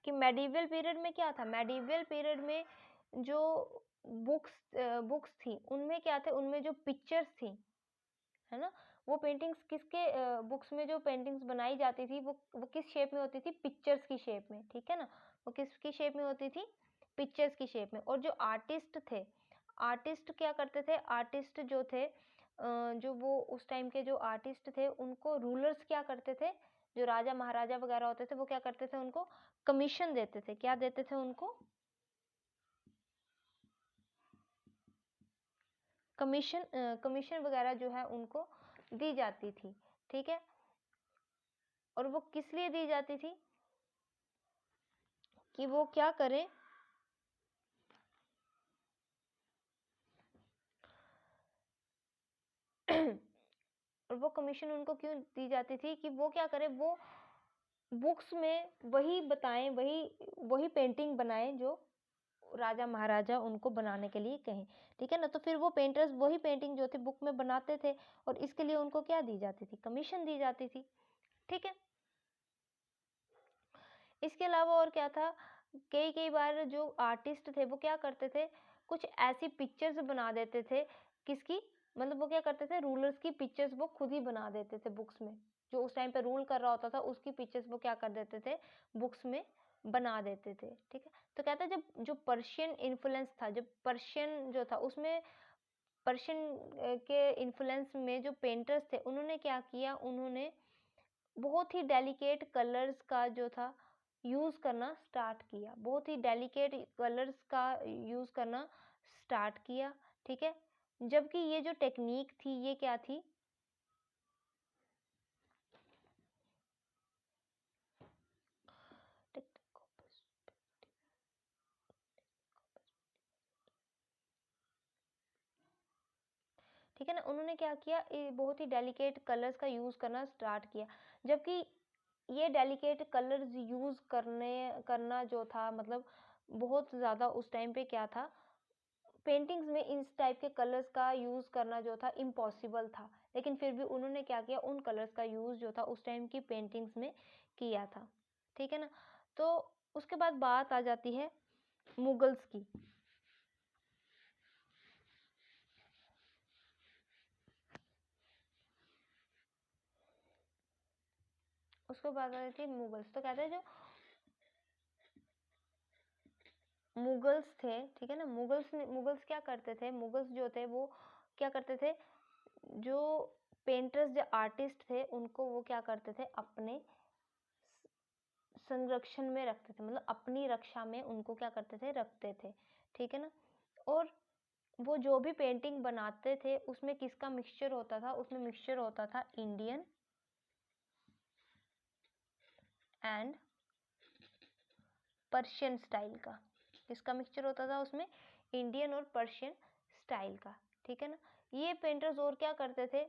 कि medieval period में क्या था, मेडिवल पीरियड में जो बुक्स थी उनमें क्या थे, उनमें जो पिक्चर्स थी, है ना, वो पेंटिंग्स किसके बुक्स में जो पेंटिंग्स बनाई जाती थी वो किस शेप में होती थी, पिक्चर्स की शेप में, ठीक है ना, वो किसकी शेप में होती थी, पिक्चर्स की शेप में। और जो आर्टिस्ट थे, आर्टिस्ट क्या करते थे, आर्टिस्ट जो थे जो वो उस टाइम के जो आर्टिस्ट थे उनको रूलर्स क्या करते थे, जो राजा महाराजा वगैरह होते थे वो क्या करते थे, उनको कमीशन देते थे, क्या देते थे उनको, कमीशन वगैरह जो है उनको दी जाती थी, ठीक है। और वो किस लिए दी जाती थी, कि वो क्या करें, और वो कमीशन उनको क्यों दी जाती थी, कि वो क्या करें, वो बुक्स में वही बताएं, वही पेंटिंग बनाएं जो राजा महाराजा उनको बनाने के लिए कहें, ठीक है ना। तो फिर वो पेंटर्स वही पेंटिंग जो थी बुक में बनाते थे और इसके लिए उनको क्या दी जाती थी, कमीशन दी जाती थी, ठीक है। इसके अलावा और क्या था, कई कई बार जो आर्टिस्ट थे वो क्या करते थे, कुछ ऐसी पिक्चर्स बना देते थे, किसकी, मतलब वो क्या करते थे, रूलर्स की पिक्चर्स वो खुद ही बना देते थे बुक्स में, जो उस टाइम पे रूल कर रहा होता था उसकी पिक्चर्स वो क्या कर देते थे, बुक्स में बना देते थे, ठीक है। तो कहते हैं जब जो पर्शियन इन्फ्लुएंस था, जब पर्शियन जो था उसमें पर्शियन के इन्फ्लुएंस में जो पेंटर्स थे उन्होंने क्या किया, उन्होंने बहुत ही डेलिकेट कलर्स का जो था यूज़ करना स्टार्ट किया, बहुत ही डेलिकेट कलर्स का यूज़ करना स्टार्ट किया, ठीक है। जबकि ये जो टेक्निक थी ये क्या थी, ठीक है ना, उन्होंने क्या किया, बहुत ही डेलिकेट कलर्स का यूज़ करना स्टार्ट किया। जबकि ये डेलिकेट कलर्स यूज़ करना जो था, मतलब बहुत ज़्यादा उस टाइम पे क्या था, पेंटिंग्स में इस टाइप के कलर्स का यूज़ करना जो था इम्पॉसिबल था, लेकिन फिर भी उन्होंने क्या किया, उन कलर्स का यूज़ जो था उस टाइम की पेंटिंग्स में किया था, ठीक है ना। तो उसके बाद बात आ जाती है मुगल्स की। उसके बाद आ जाती है मुगल्स। तो कहते हैं जो मुगल्स थे, ठीक है ना, मुगल्स क्या करते थे, मुगल्स जो थे वो क्या करते थे, जो पेंटर्स जो आर्टिस्ट थे उनको वो क्या करते थे, अपने संरक्षण में रखते थे, मतलब अपनी रक्षा में उनको क्या करते थे, रखते थे, ठीक है ना। और वो जो भी पेंटिंग बनाते थे उसमें किसका मिक्सचर होता था, उसमें मिक्सचर होता था इंडियन एंड पर्शियन स्टाइल का, किसका मिक्सचर होता था उसमें, इंडियन और पर्शियन स्टाइल का, ठीक है ना। ये पेंटर्स और क्या करते थे,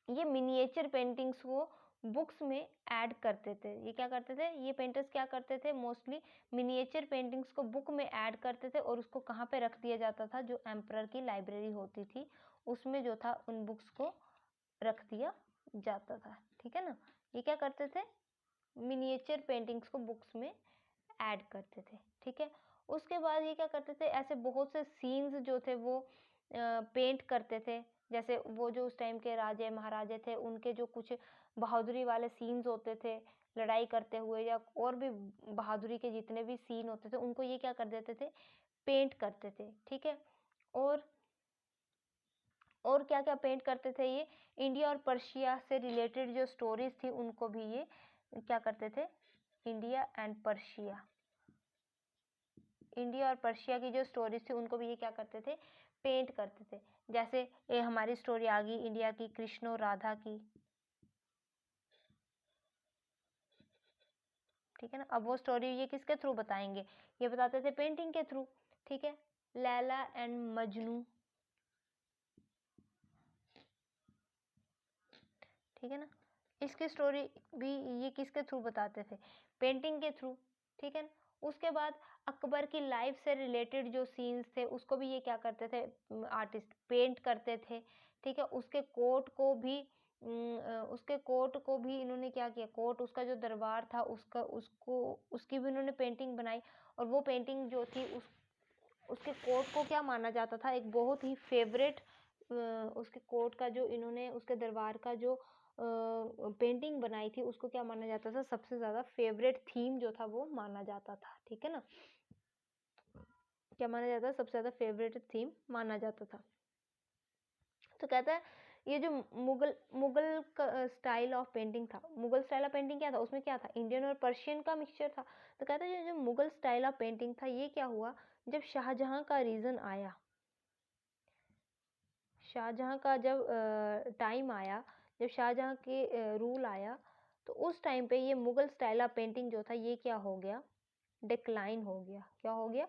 ये मिनिएचर पेंटिंग्स को बुक्स में ऐड करते थे, ये क्या करते थे, ये पेंटर्स क्या करते थे, मोस्टली मिनिएचर पेंटिंग्स को बुक में ऐड करते थे और उसको कहाँ पे रख दिया जाता था, जो एम्परर की लाइब्रेरी होती थी उसमें जो था उन बुक्स को रख दिया जाता था, ठीक है ना। ये क्या करते थे, मिनिएचर पेंटिंग्स को बुक्स में ऐड करते थे, ठीक है। उसके बाद ये क्या करते थे, ऐसे बहुत से सीन्स जो थे वो पेंट करते थे, जैसे वो जो उस टाइम के राजे महाराजे थे उनके जो कुछ बहादुरी वाले सीन्स होते थे लड़ाई करते हुए, या और भी बहादुरी के जितने भी सीन होते थे उनको ये क्या कर देते थे, पेंट करते थे, ठीक है। और क्या क्या पेंट करते थे, ये इंडिया और पर्शिया से रिलेटेड जो स्टोरीज थी उनको भी ये क्या करते थे, इंडिया और पर्शिया की जो स्टोरीज थी उनको भी ये क्या करते थे, पेंट करते थे। जैसे ये हमारी स्टोरी आ गई इंडिया की, कृष्ण और राधा की, ठीक है ना। अब वो स्टोरी ये किसके थ्रू बताएंगे, ये बताते थे पेंटिंग के थ्रू, ठीक है। लैला एंड मजनू, ठीक है ना, इसकी स्टोरी भी ये किसके थ्रू बताते थे, पेंटिंग के थ्रू, ठीक है ना। उसके बाद अकबर की लाइफ से रिलेटेड जो सीन्स थे उसको भी ये क्या करते थे, आर्टिस्ट पेंट करते थे, ठीक है। उसके कोर्ट को भी उसके कोर्ट को भी इन्होंने क्या किया, कोर्ट उसका जो दरबार था उसकी भी इन्होंने पेंटिंग बनाई। और वो पेंटिंग जो थी उसके कोर्ट को क्या माना जाता था, एक बहुत ही फेवरेट, उसके कोर्ट का जो इन्होंने उसके दरबार का जो पेंटिंग बनाई थी उसको क्या माना जाता था, सबसे ज़्यादा फेवरेट थीम जो था वो माना जाता था। ठीक है ना, क्या माना जाता है, सबसे ज़्यादा फेवरेट थीम माना जाता था। तो कहता है ये जो मुगल स्टाइल ऑफ पेंटिंग था, मुगल स्टाइल ऑफ पेंटिंग क्या था, उसमें क्या था, इंडियन और पर्शियन का मिक्सचर था। तो कहता है जो मुगल स्टाइल ऑफ पेंटिंग था ये क्या हुआ, जब शाहजहां का रीजन आया, शाहजहां का जब टाइम आया, जब शाहजहां के रूल आया, तो उस टाइम पे ये मुगल स्टाइल ऑफ पेंटिंग जो था ये क्या हो गया, डिक्लाइन हो गया। क्या हो गया,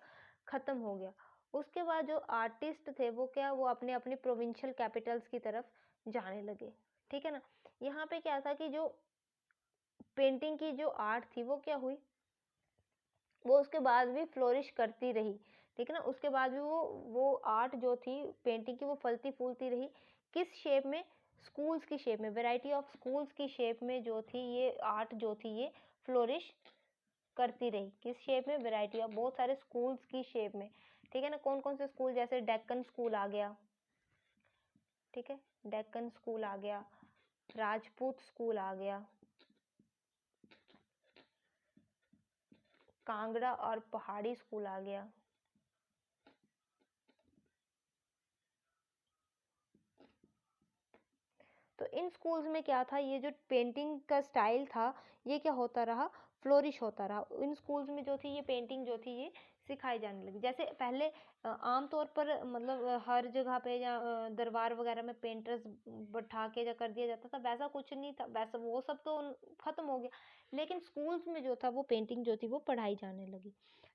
ख़त्म हो गया। उसके बाद जो आर्टिस्ट थे वो क्या, वो अपने अपने प्रोविंशियल कैपिटल्स की तरफ जाने लगे। ठीक है ना, यहाँ पे क्या था कि जो पेंटिंग की जो आर्ट थी वो क्या हुई, वो उसके बाद भी फ्लोरिश करती रही। ठीक है ना, उसके बाद भी वो आर्ट जो थी पेंटिंग की वो फलती फूलती रही। किस शेप में, स्कूल्स की शेप में, वैरायटी ऑफ स्कूल्स की शेप में जो थी ये आर्ट जो थी ये फ्लोरिश करती रही। किस शेप में, वैरायटी ऑफ, बहुत सारे स्कूल्स की शेप में। ठीक है ना, कौन कौन से स्कूल, जैसे डेक्कन स्कूल आ गया, ठीक है, डेक्कन स्कूल आ गया, राजपूत स्कूल आ गया, कांगड़ा और पहाड़ी स्कूल आ गया। तो इन स्कूल्स में क्या था, ये जो पेंटिंग का स्टाइल था ये क्या होता रहा, फ्लोरिश होता रहा। इन स्कूल्स में जो थी ये पेंटिंग जो थी ये सिखाई जाने लगी। जैसे पहले आम तौर पर मतलब हर जगह पे या दरबार वगैरह में पेंटर्स बैठा के या कर दिया जाता था, वैसा कुछ नहीं था, वैसा वो सब तो खत्म हो गया। लेकिन स्कूल्स में जो था वो पेंटिंग जो थी वो पढ़ाई जाने लगी।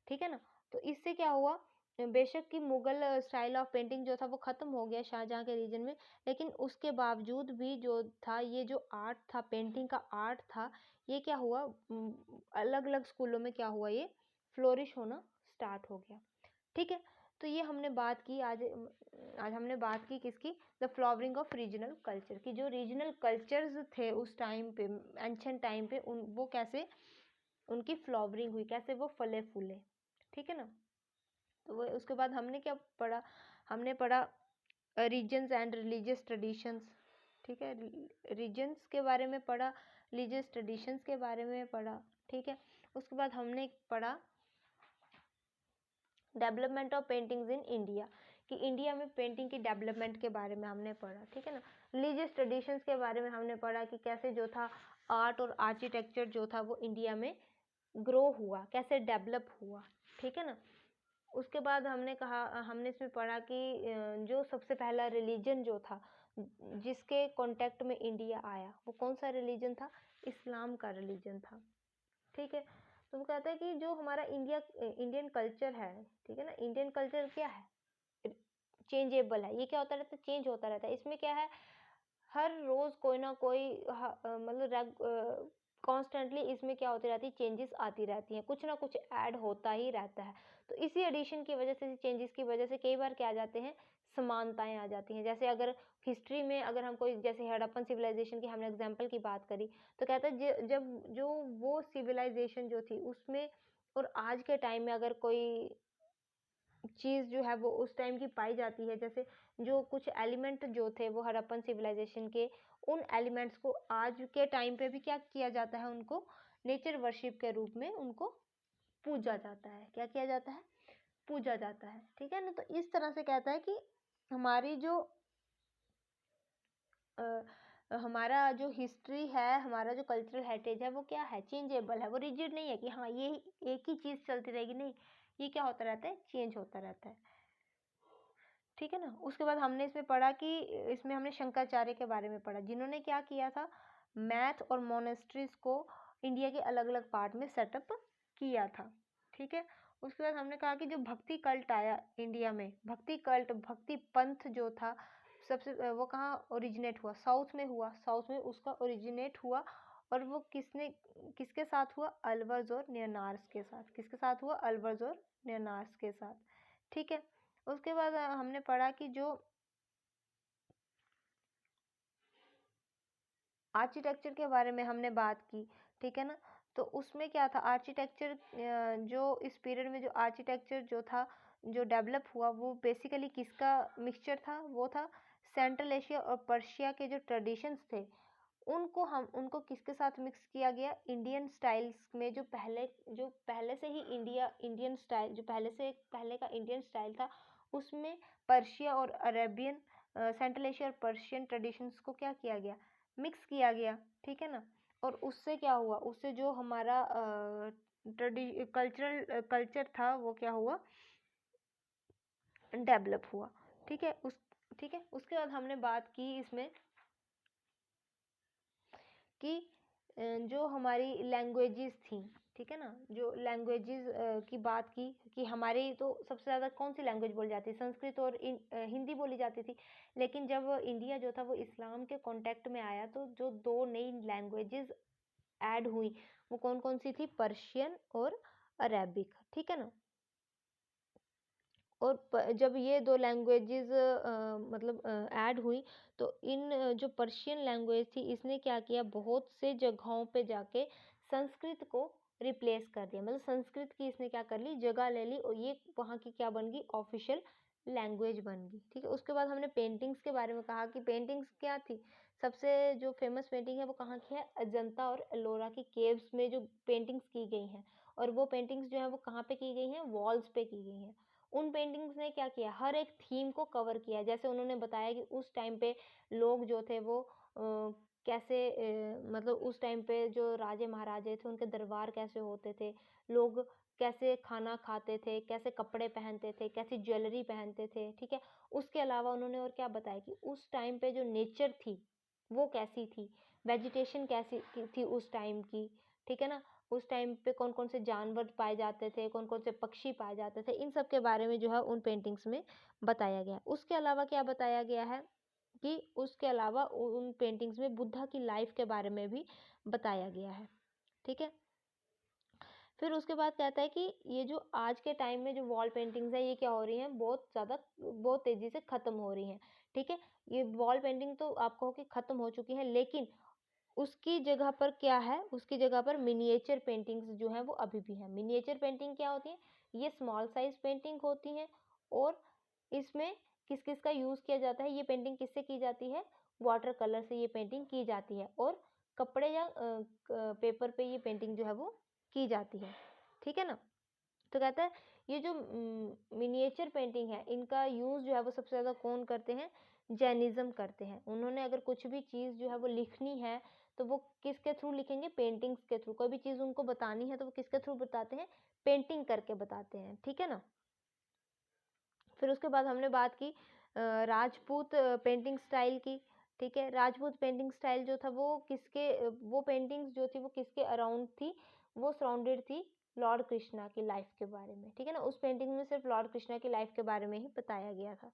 ठीक है ना, तो इससे क्या हुआ, बेशक कि मुगल स्टाइल ऑफ पेंटिंग जो था वो ख़त्म हो गया शाहजहाँ के रीजन में, लेकिन उसके बावजूद भी जो था ये जो आर्ट था, पेंटिंग का आर्ट था, ये क्या हुआ, अलग अलग स्कूलों में क्या हुआ, ये फ्लोरिश होना स्टार्ट हो गया। ठीक है, तो ये हमने बात की आज हमने बात की किसकी, the flowering of regional culture की। जो रीजनल कल्चर्स थे उस टाइम पे, एंशिएंट टाइम पे, वो कैसे उनकी फ्लावरिंग हुई, कैसे वो फले फूले। ठीक है ना, तो वो उसके बाद हमने क्या पढ़ा, हमने पढ़ा रीजन्स एंड रिलीजियस ट्रेडिशंस। ठीक है, रीजन्स के बारे में पढ़ा, रिलीजियस ट्रेडिशंस के बारे में पढ़ा। ठीक है, उसके बाद हमने पढ़ा development of paintings in India, कि इंडिया में पेंटिंग की डेवलपमेंट के बारे में हमने पढ़ा। ठीक है ना, रिलीजियस ट्रेडिशंस के बारे में हमने पढ़ा कि कैसे जो था आर्ट और आर्किटेक्चर जो था वो इंडिया में ग्रो हुआ, कैसे डेवलप हुआ। ठीक है ना, उसके बाद हमने कहा, हमने इसमें पढ़ा कि जो सबसे पहला रिलीजन जो था जिसके कांटेक्ट में इंडिया आया वो कौन सा रिलीजन था, इस्लाम का रिलीजन था। ठीक है, तो वो कहता है कि जो हमारा इंडियन कल्चर है, ठीक है ना, इंडियन कल्चर क्या है, चेंजेबल है। ये क्या होता रहता है, चेंज होता रहता है। इसमें क्या है, हर रोज़ कोई ना कोई मतलब कॉन्स्टेंटली इसमें क्या होती रहती है, चेंजेस आती रहती हैं, कुछ ना कुछ ऐड होता ही रहता है। तो इसी एडिशन की वजह से, चेंजेस की वजह से कई बार क्या आ जाते हैं, समानताएं आ जाती हैं। जैसे अगर हिस्ट्री में अगर हम कोई, जैसे हड़प्पन सिविलाइजेशन की हमने एग्जाम्पल की बात करी, तो कहता है जब जो वो सिविलाइजेशन जो थी उसमें और आज के टाइम में अगर कोई चीज़ जो है वो उस टाइम की पाई जाती है, जैसे जो कुछ एलिमेंट जो थे वो हड़प्पन सिविलाइजेशन के, उन एलिमेंट्स को आज के टाइम पे भी क्या किया जाता है, उनको नेचर वर्शिप के रूप में उनको पूजा जाता है। क्या किया जाता है, पूजा जाता है। ठीक है ना, तो इस तरह से कहता है कि हमारी जो हमारा जो हिस्ट्री है, हमारा जो कल्चरल हेरिटेज है वो क्या है, चेंजेबल है। वो रिजिड नहीं है कि हाँ ये एक ही चीज़ चलती रहेगी, नहीं, ये क्या होता रहता है, चेंज होता रहता है। ठीक है ना, उसके बाद हमने इसमें पढ़ा कि इसमें हमने शंकराचार्य के बारे में पढ़ा, जिन्होंने क्या किया था, मैथ और मोनेस्ट्रीज को इंडिया के अलग अलग पार्ट में सेटअप किया था। ठीक है, उसके बाद हमने कहा कि जो भक्ति कल्ट आया इंडिया में, भक्ति कल्ट, भक्ति पंथ जो था, सबसे वो कहाँ ओरिजिनेट हुआ, साउथ में हुआ, साउथ में उसका ओरिजिनेट हुआ। और वो किसके साथ हुआ, अल्वर्स और नियनार्स के साथ। किसके साथ हुआ, अल्वर्स और नियनार्स के साथ। ठीक है, उसके बाद हमने पढ़ा कि जो आर्किटेक्चर के बारे में हमने बात की, ठीक है ना। तो उसमें क्या था, आर्किटेक्चर जो इस पीरियड में जो आर्किटेक्चर जो था, जो डेवलप हुआ, वो बेसिकली किसका मिक्सचर था, वो था सेंट्रल एशिया और पर्शिया के जो ट्रेडिशंस थे उनको किसके साथ मिक्स किया गया, इंडियन स्टाइल्स में। जो पहले से ही इंडियन स्टाइल, जो पहले का इंडियन स्टाइल था, उसमें पर्शिया और अरेबियन, सेंट्रल एशिया और पर्शियन ट्रेडिशंस को क्या किया गया, मिक्स किया गया, ठीक है ना। और उससे क्या हुआ, उससे जो हमारा कल्चर था वो क्या हुआ, डेवलप हुआ, ठीक है। उसके बाद हमने बात की इसमें कि जो हमारी लैंग्वेजेस थी, ठीक है ना, जो लैंग्वेजेस की बात की कि हमारी तो सबसे ज़्यादा कौन सी लैंग्वेज बोली जाती है, संस्कृत और हिंदी बोली जाती थी। लेकिन जब इंडिया जो था वो इस्लाम के कांटेक्ट में आया, तो जो दो नई लैंग्वेजेस ऐड हुई, वो कौन कौन सी थी, पर्शियन और अरेबिक, ठीक है ना। और जब ये दो लैंग्वेजेस मतलब ऐड हुई, तो जो पर्शियन लैंग्वेज थी, इसने क्या किया, बहुत से जगहों पे जाके संस्कृत को रिप्लेस कर दिया, मतलब संस्कृत की इसने क्या कर ली, जगह ले ली, और ये वहाँ की क्या बन गई, ऑफिशियल लैंग्वेज बन गई, ठीक है। उसके बाद हमने पेंटिंग्स के बारे में कहा कि पेंटिंग्स क्या थी, सबसे जो फेमस पेंटिंग है वो कहाँ की है, अजंता और एलोरा की केव्स में जो पेंटिंग्स की गई हैं, और वो पेंटिंग्स जो है वो कहाँ पे की गई हैं, वॉल्स पे की गई हैं। उन पेंटिंग्स ने क्या किया, हर एक थीम को कवर किया। जैसे उन्होंने बताया कि उस टाइम पे लोग जो थे वो कैसे मतलब उस टाइम पे जो राजे महाराजे थे उनके दरबार कैसे होते थे, लोग कैसे खाना खाते थे, कैसे कपड़े पहनते थे, कैसी ज्वेलरी पहनते थे, ठीक है। उसके अलावा उन्होंने और क्या बताया कि उस टाइम पे जो नेचर थी वो कैसी थी, वेजिटेशन कैसी थी उस टाइम की, ठीक है ना। उस टाइम पे कौन कौन से जानवर पाए जाते थे, कौन कौन से पक्षी पाए जाते थे, इन सब के बारे में जो है उन पेंटिंग्स में बताया गया है। उसके अलावा क्या बताया गया है कि उसके अलावा उन पेंटिंग्स में बुद्धा की लाइफ के बारे में भी बताया गया है, ठीक है। फिर उसके बाद कहता है कि ये जो आज के टाइम में जो वॉल पेंटिंग्स है ये क्या हो रही हैं, बहुत तेजी से खत्म हो रही हैं, ठीक है। ये वॉल पेंटिंग तो आप कहो कि खत्म हो चुकी है, लेकिन उसकी जगह पर क्या है, उसकी जगह पर मिनिएचर पेंटिंग्स जो है वो अभी भी है। मिनिएचर पेंटिंग क्या होती है, ये स्मॉल साइज पेंटिंग होती है, और इसमें किस किस का यूज़ किया जाता है, ये पेंटिंग किससे की जाती है, वाटर कलर से ये पेंटिंग की जाती है, और कपड़े या पेपर पे ये पेंटिंग जो है वो की जाती है, ठीक है ना। तो कहता है ये जो मिनिएचर पेंटिंग है, इनका यूज़ जो है वो सबसे ज़्यादा कौन करते हैं, जैनिज्म करते हैं। उन्होंने अगर कुछ भी चीज़ जो है वो लिखनी है, तो वो किसके थ्रू लिखेंगे, पेंटिंग्स के थ्रू। कोई भी चीज़ उनको बतानी है तो वो किसके थ्रू बताते हैं, पेंटिंग करके बताते हैं, ठीक है ना। फिर उसके बाद हमने बात की राजपूत पेंटिंग स्टाइल की, ठीक है। राजपूत पेंटिंग स्टाइल जो था वो पेंटिंग्स जो थी वो किसके अराउंड थी, वो सराउंडेड थी लॉर्ड कृष्णा की लाइफ के बारे में, ठीक है ना। उस पेंटिंग में सिर्फ लॉर्ड कृष्णा की लाइफ के बारे में ही बताया गया था,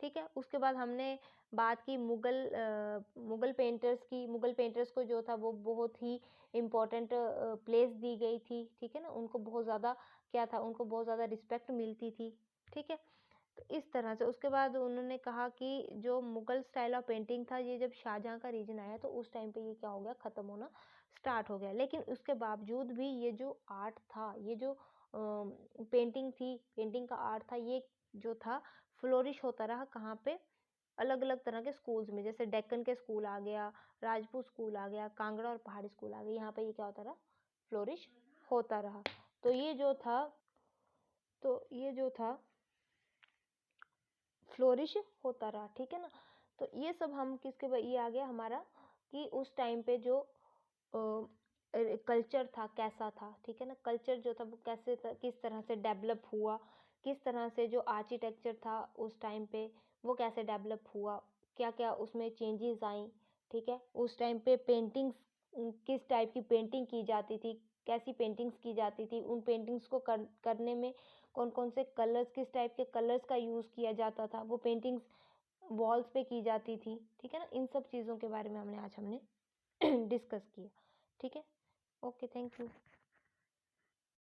ठीक है। उसके बाद हमने बात की मुगल पेंटर्स की। मुगल पेंटर्स को जो था वो बहुत ही इम्पोर्टेंट प्लेस दी गई थी, ठीक है ना। उनको बहुत ज़्यादा क्या था, उनको बहुत ज़्यादा रिस्पेक्ट मिलती थी, ठीक है। तो इस तरह से उसके बाद उन्होंने कहा कि जो मुगल स्टाइल ऑफ पेंटिंग था, ये जब शाहजहाँ का रीजन आया तो उस टाइम पे ये क्या हो गया, ख़त्म होना स्टार्ट हो गया। लेकिन उसके बावजूद भी ये जो आर्ट था, ये जो पेंटिंग थी, पेंटिंग का आर्ट था, ये जो था फ्लोरिश होता रहा। कहाँ पे, अलग अलग तरह के स्कूल्स में, जैसे डेक्कन के स्कूल आ गया, राजपूत स्कूल आ गया, कांगड़ा और पहाड़ी स्कूल आ गया, यहाँ पे ये क्या होता रहा, फ्लोरिश होता रहा। तो ये जो था फ्लोरिश होता रहा, ठीक है ना। तो ये सब हम ये आ गया हमारा कि उस टाइम पे जो कल्चर था कैसा था, ठीक है ना। कल्चर जो था वो कैसे था, किस तरह से डेवलप हुआ, किस तरह से जो आर्किटेक्चर था उस टाइम पे वो कैसे डेवलप हुआ, क्या क्या उसमें चेंजेस आई, ठीक है। उस टाइम पे पेंटिंग्स, किस टाइप की पेंटिंग की जाती थी, कैसी पेंटिंग्स की जाती थी, उन पेंटिंग्स को करने में कौन कौन से कलर्स, किस टाइप के कलर्स का यूज़ किया जाता था, वो पेंटिंग्स वॉल्स पे की जाती थी, ठीक है ना। इन सब चीज़ों के बारे में हमने डिस्कस किया, ठीक है। Okay, thank you.